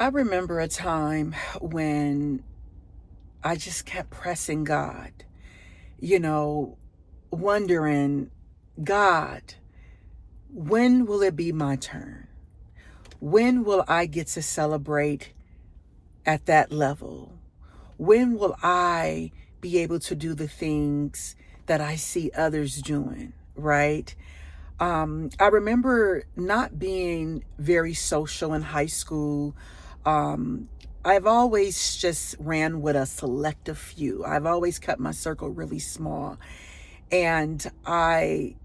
I remember a time when I just kept pressing God, you know, wondering, God, when will it be my turn? When will I get to celebrate at that level? When will I be able to do the things that I see others doing, right? I remember not being very social in high school. Um, I've always just ran with a selective few. I've always kept my circle really small. And I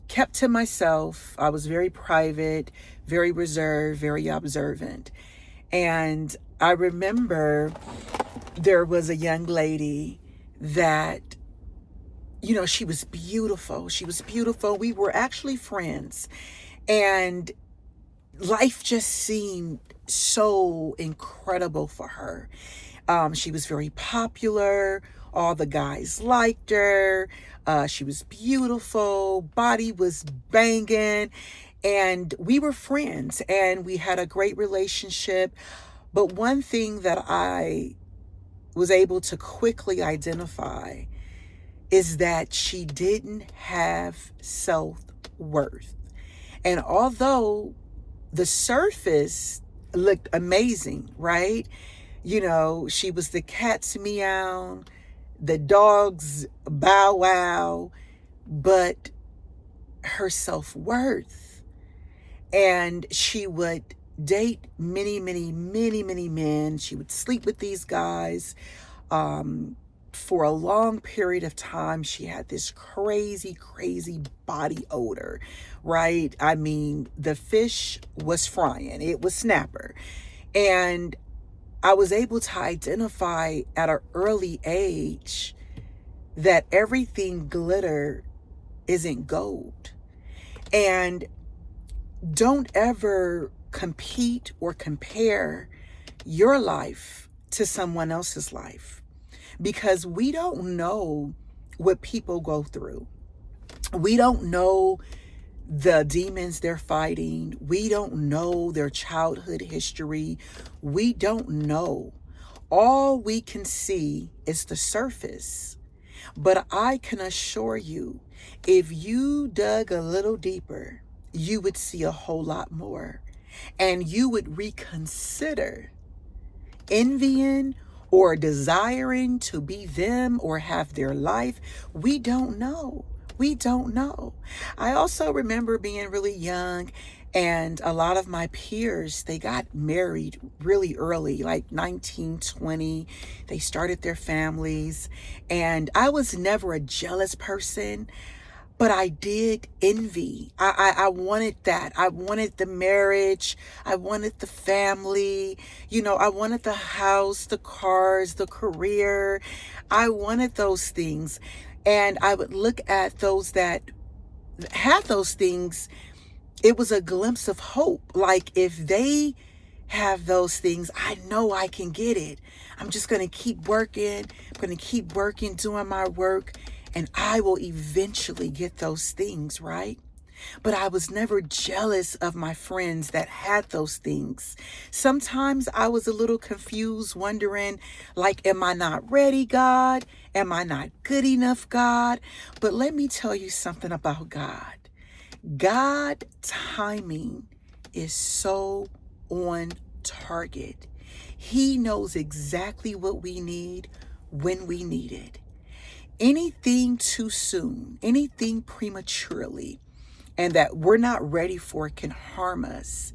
kept to myself. I was very private, very reserved, very observant. And I remember there was a young lady that, she was beautiful. She was beautiful. We were actually friends. And life just seemed so incredible for her. She was very popular. All the guys liked her. She was beautiful. Body was banging. And we were friends and we had a great relationship. But one thing that I was able to quickly identify is that she didn't have self-worth. And although the surface looked amazing, right? She was the cat's meow, the dog's bow wow, but her self-worth. And she would date many, many, many, many men. She would sleep with these guys. For a long period of time, she had this crazy, crazy body odor, right? I mean, the fish was frying, it was snapper. And I was able to identify at an early age that everything glitter isn't gold. And don't ever compete or compare your life to someone else's life, because we don't know what people go through. We don't know the demons they're fighting. We don't know their childhood history. We don't know. All we can see is the surface. But I can assure you, if you dug a little deeper, you would see a whole lot more. And you would reconsider envying or desiring to be them or have their life. We don't know. We don't know. I also remember being really young, and a lot of my peers, they got married really early, like 19, 20. They started their families, and I was never a jealous person. But I did envy. I wanted that. I wanted the marriage. I wanted the family. I wanted the house, the cars, the career. I wanted those things. And I would look at those that had those things. It was a glimpse of hope. Like, if they have those things, I know I can get it. I'm just going to keep working. I'm going to keep working, doing my work, and I will eventually get those things, right? But I was never jealous of my friends that had those things. Sometimes I was a little confused, wondering, like, am I not ready, God? Am I not good enough, God? But let me tell you something about God. God timing is so on target. He knows exactly what we need when we need it. Anything too soon, anything prematurely, and that we're not ready for can harm us.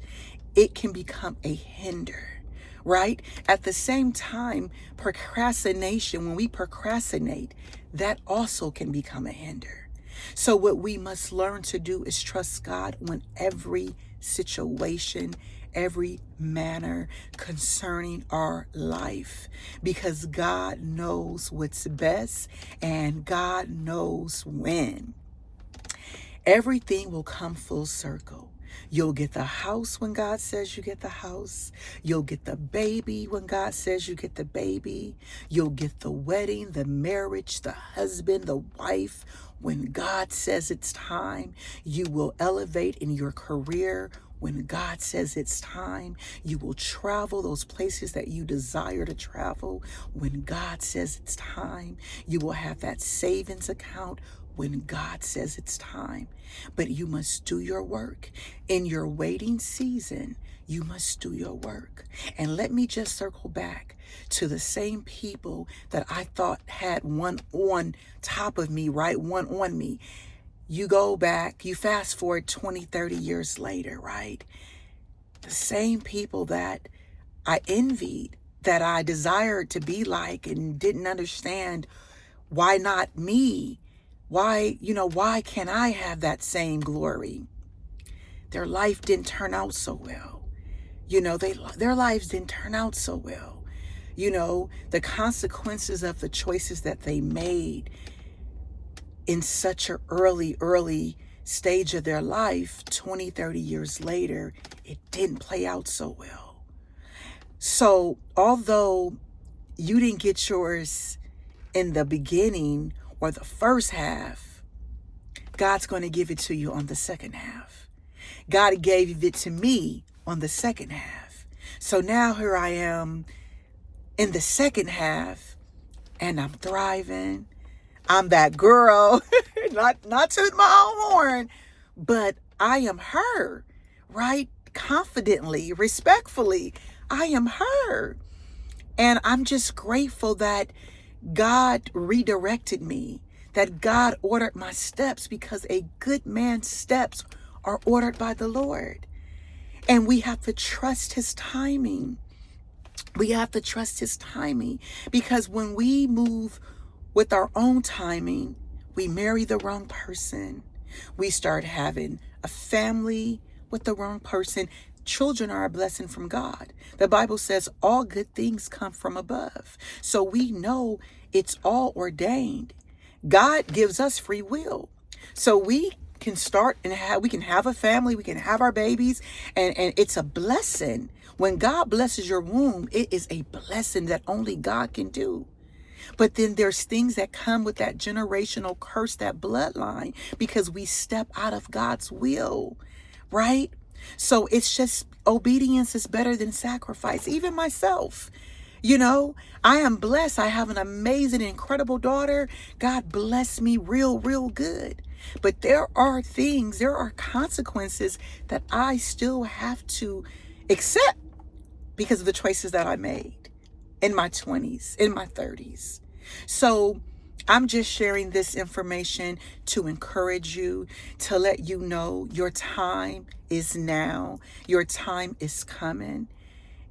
It can become a hinder, right? At the same time, procrastination, when we procrastinate, that also can become a hinder. So what we must learn to do is trust God on every situation, every manner concerning our life, because God knows what's best and God knows when. Everything will come full circle. You'll get the house when God says you get the house. You'll get the baby when God says you get the baby. You'll get the wedding, the marriage, the husband, the wife when God says it's time. You will elevate in your career When God says it's time, you will travel those places that you desire to travel. When God says it's time, you will have that savings account when God says it's time. But you must do your work. In your waiting season, you must do your work. And let me just circle back to the same people that I thought had one on top of me, right? One on me. You go back, you fast forward 20, 30 years later, right? The same people that I envied, that I desired to be like and didn't understand why not me? Why can't I have that same glory? Their life didn't turn out so well. Their lives didn't turn out so well. The consequences of the choices that they made in such an early stage of their life, 20, 30 years later, it didn't play out so well. So although you didn't get yours in the beginning or the first half, God's going to give it to you on the second half. God gave it to me on the second half. So now here I am in the second half, and I'm thriving. I'm that girl, not toot my own horn, but I am her, right? Confidently, respectfully, I am her. And I'm just grateful that God redirected me, that God ordered my steps, because a good man's steps are ordered by the Lord. And we have to trust his timing. We have to trust his timing, because when we move with our own timing, we marry the wrong person. We start having a family with the wrong person. Children are a blessing from God. The Bible says all good things come from above. So we know it's all ordained. God gives us free will. So we can start and we can have a family, we can have our babies, and it's a blessing. When God blesses your womb, it is a blessing that only God can do. But then there's things that come with that generational curse, that bloodline, because we step out of God's will, right? So it's just, obedience is better than sacrifice. Even myself, I am blessed. I have an amazing, incredible daughter. God bless me real good. But there are consequences that I still have to accept because of the choices that I made in my 20s, in my 30s. So I'm just sharing this information to encourage you, to let you know your time is now. Your time is coming.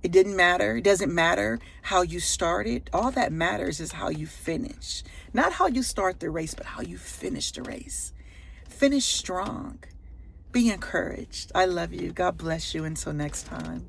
It didn't matter. It doesn't matter how you started. All that matters is how you finish. Not how you start the race, but how you finish the race. Finish strong. Be encouraged. I love you. God bless you. Until next time.